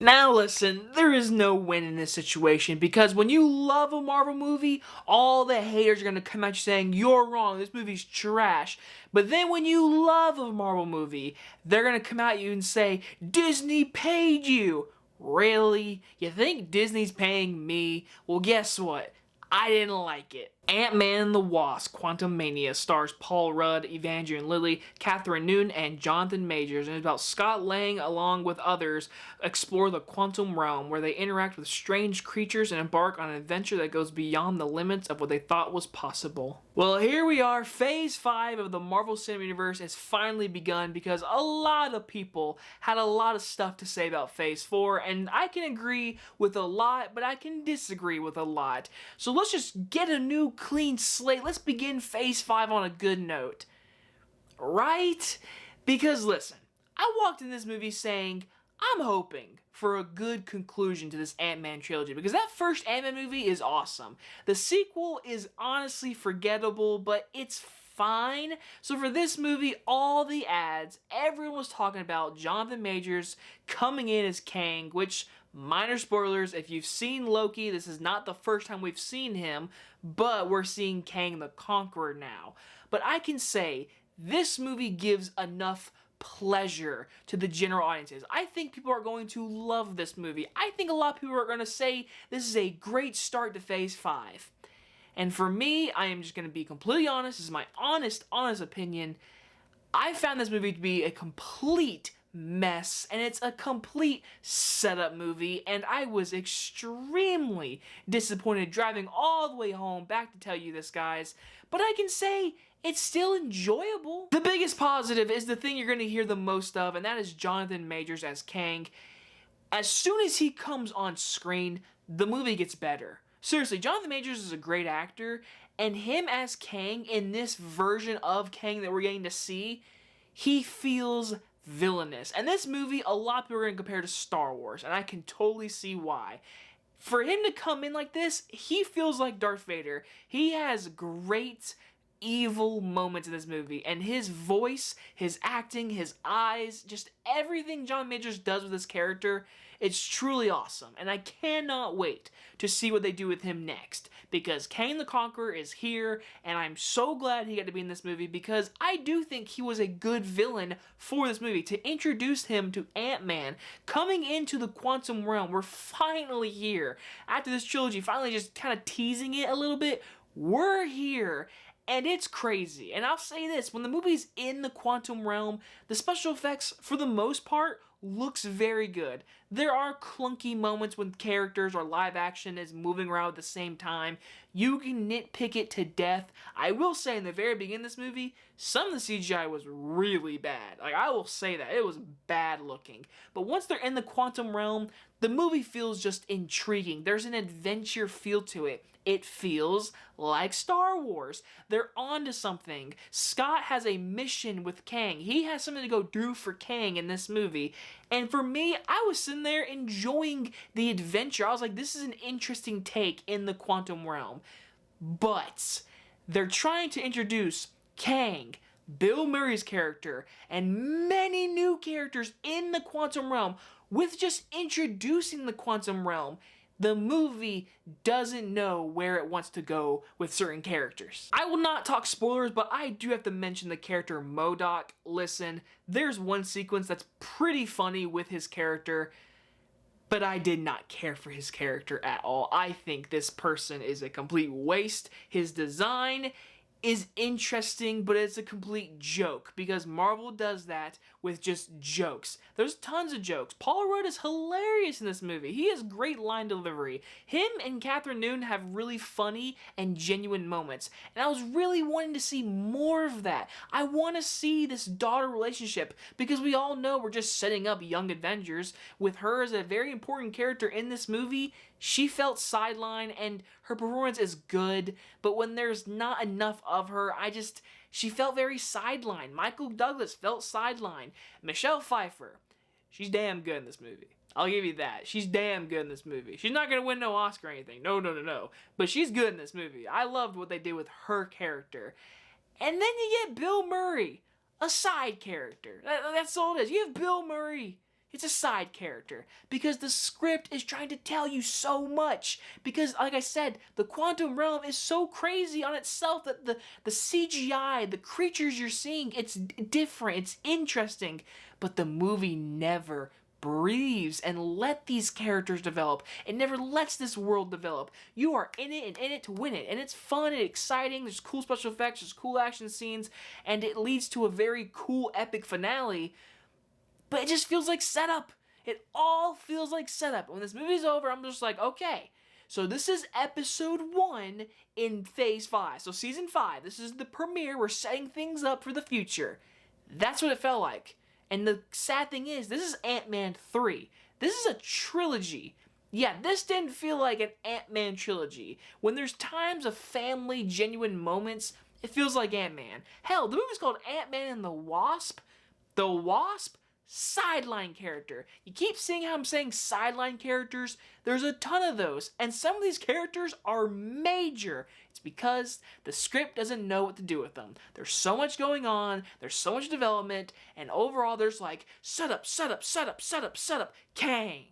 Now listen, there is no win in this situation because when you love a Marvel movie, all the haters are going to come at you saying, you're wrong, this movie's trash. But then when you love a Marvel movie, they're going to come at you and say, Disney paid you. Really? You think Disney's paying me? Well, guess what? I didn't like it. Ant-Man and the Wasp, Quantumania, stars Paul Rudd, Evangeline Lilly, Catherine Newton, and Jonathan Majors, and it's about Scott Lang, along with others, explore the quantum realm, where they interact with strange creatures and embark on an adventure that goes beyond the limits of what they thought was possible. Well, here we are, Phase 5 of the Marvel Cinematic Universe has finally begun because a lot of people had a lot of stuff to say about Phase 4, and I can agree with a lot, but I can disagree with a lot. So let's just get a new clean slate. Let's begin Phase 5 on a good note. Right? Because listen, I walked in this movie saying, I'm hoping for a good conclusion to this Ant-Man trilogy because that first Ant-Man movie is awesome. The sequel is honestly forgettable, but it's fine. So for this movie, all the ads, everyone was talking about Jonathan Majors coming in as Kang, which, minor spoilers, if you've seen Loki, this is not the first time we've seen him, but we're seeing Kang the Conqueror now. But I can say, this movie gives enough pleasure to the general audiences. I think people are going to love this movie. I think a lot of people are going to say this is a great start to Phase 5. And for me, I am just going to be completely honest. This is my honest opinion. I found this movie to be a complete mess, and it's a complete setup movie, and I was extremely disappointed driving all the way home back to tell you this, guys. But I can say it's still enjoyable. The biggest positive is the thing you're going to hear the most of, and that is Jonathan Majors as Kang. As soon as he comes on screen, the movie gets better. Seriously, Jonathan Majors is a great actor, and him as Kang in this version of Kang that we're getting to see, he feels villainous. And this movie, a lot of people are going to compare to Star Wars, and I can totally see why. For him to come in like this, he feels like Darth Vader. He has great evil moments in this movie, and his voice, his acting, his eyes, just everything John Majors does with his character, it's truly awesome, and I cannot wait to see what they do with him next, because Kang the Conqueror is here, and I'm so glad he got to be in this movie, because I do think he was a good villain for this movie. To introduce him to Ant-Man, coming into the quantum realm, we're finally here. After this trilogy, finally just kind of teasing it a little bit, we're here. And it's crazy. And I'll say this, when the movie's in the quantum realm, the special effects, for the most part, looks very good. There are clunky moments when characters or live action is moving around at the same time. You can nitpick it to death. I will say in the very beginning of this movie, some of the CGI was really bad. Like, I will say that. It was bad looking. But once they're in the quantum realm, the movie feels just intriguing. There's an adventure feel to it. It feels like Star Wars. They're onto something. Scott has a mission with Kang. He has something to go do for Kang in this movie. And for me, I was sitting there enjoying the adventure. I was like, this is an interesting take in the quantum realm. But they're trying to introduce Kang, Bill Murray's character, and many new characters in the quantum realm. With just introducing the quantum realm, the movie doesn't know where it wants to go with certain characters. I will not talk spoilers, but I do have to mention the character MODOK. Listen, there's one sequence that's pretty funny with his character, but I did not care for his character at all. I think this person is a complete waste. His design is interesting, but it's a complete joke, because Marvel does that with just jokes. There's tons of jokes. Paul Rudd is hilarious in this movie. He has great line delivery. Him and Catherine Newton have really funny and genuine moments, and I was really wanting to see more of that. I want to see this daughter relationship, because we all know we're just setting up Young Avengers. With her as a very important character in this movie, she felt sidelined, and her performance is good, but when there's not enough of her, she felt very sidelined. Michael Douglas felt sidelined. Michelle Pfeiffer, she's damn good in this movie. I'll give you that. She's damn good in this movie. She's not going to win no Oscar or anything. No. But she's good in this movie. I loved what they did with her character. And then you get Bill Murray, a side character. That's all it is. You have Bill Murray. It's a side character because the script is trying to tell you so much. Because, like I said, the quantum realm is so crazy on itself that the CGI, the creatures you're seeing, it's different, it's interesting. But the movie never breathes and let these characters develop. It never lets this world develop. You are in it and in it to win it. And it's fun and exciting. There's cool special effects, there's cool action scenes, and it leads to a very cool epic finale. But it just feels like setup. It all feels like setup. When this movie's over, I'm just like, okay, so this is episode 1 in phase 5. So season 5, this is the premiere. We're setting things up for the future. That's what it felt like. And the sad thing is, this is Ant-Man 3. This is a trilogy. Yeah, this didn't feel like an Ant-Man trilogy. When there's times of family, genuine moments, it feels like Ant-Man. Hell, the movie's called Ant-Man and the Wasp. The Wasp? Sideline character. You keep seeing how I'm saying sideline characters. There's a ton of those, and some of these characters are major. It's because the script doesn't know what to do with them. There's so much going on, there's so much development, and overall there's like, setup, setup, setup, setup, setup, Kang.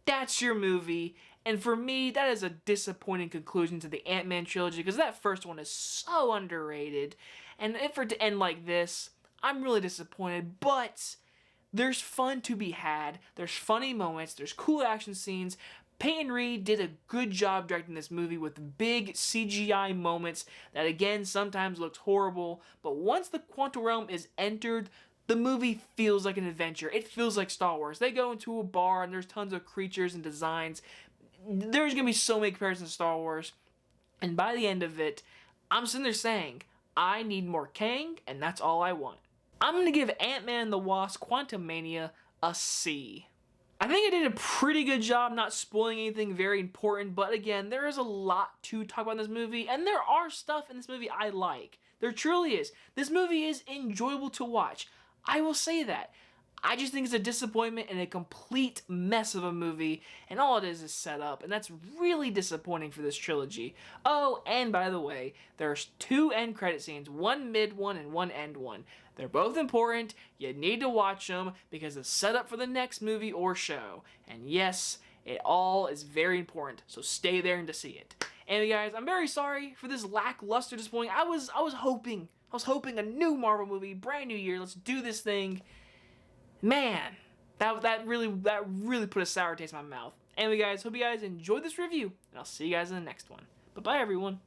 That's your movie, and for me, that is a disappointing conclusion to the Ant-Man trilogy, because that first one is so underrated, and for it to end like this, I'm really disappointed, but there's fun to be had. There's funny moments. There's cool action scenes. Peyton Reed did a good job directing this movie with big CGI moments that, again, sometimes looked horrible. But once the quantum realm is entered, the movie feels like an adventure. It feels like Star Wars. They go into a bar and there's tons of creatures and designs. There's going to be so many comparisons to Star Wars. And by the end of it, I'm sitting there saying, I need more Kang, and that's all I want. I'm going to give Ant-Man and the Wasp Quantumania a C. I think I did a pretty good job not spoiling anything very important, but again, there is a lot to talk about in this movie, and there are stuff in this movie I like. There truly is. This movie is enjoyable to watch. I will say that. I just think it's a disappointment and a complete mess of a movie, and all it is set up, and that's really disappointing for this trilogy. Oh, and by the way, there's 2 end credit scenes, one mid one and one end one. They're both important, you need to watch them, because it's set up for the next movie or show. And yes, it all is very important, so stay there and to see it. Anyway guys, I'm very sorry for this lackluster disappointing. I was hoping a new Marvel movie, brand new year, let's do this thing. Man, that really put a sour taste in my mouth. Anyway guys, hope you guys enjoyed this review, and I'll see you guys in the next one. Bye-bye everyone.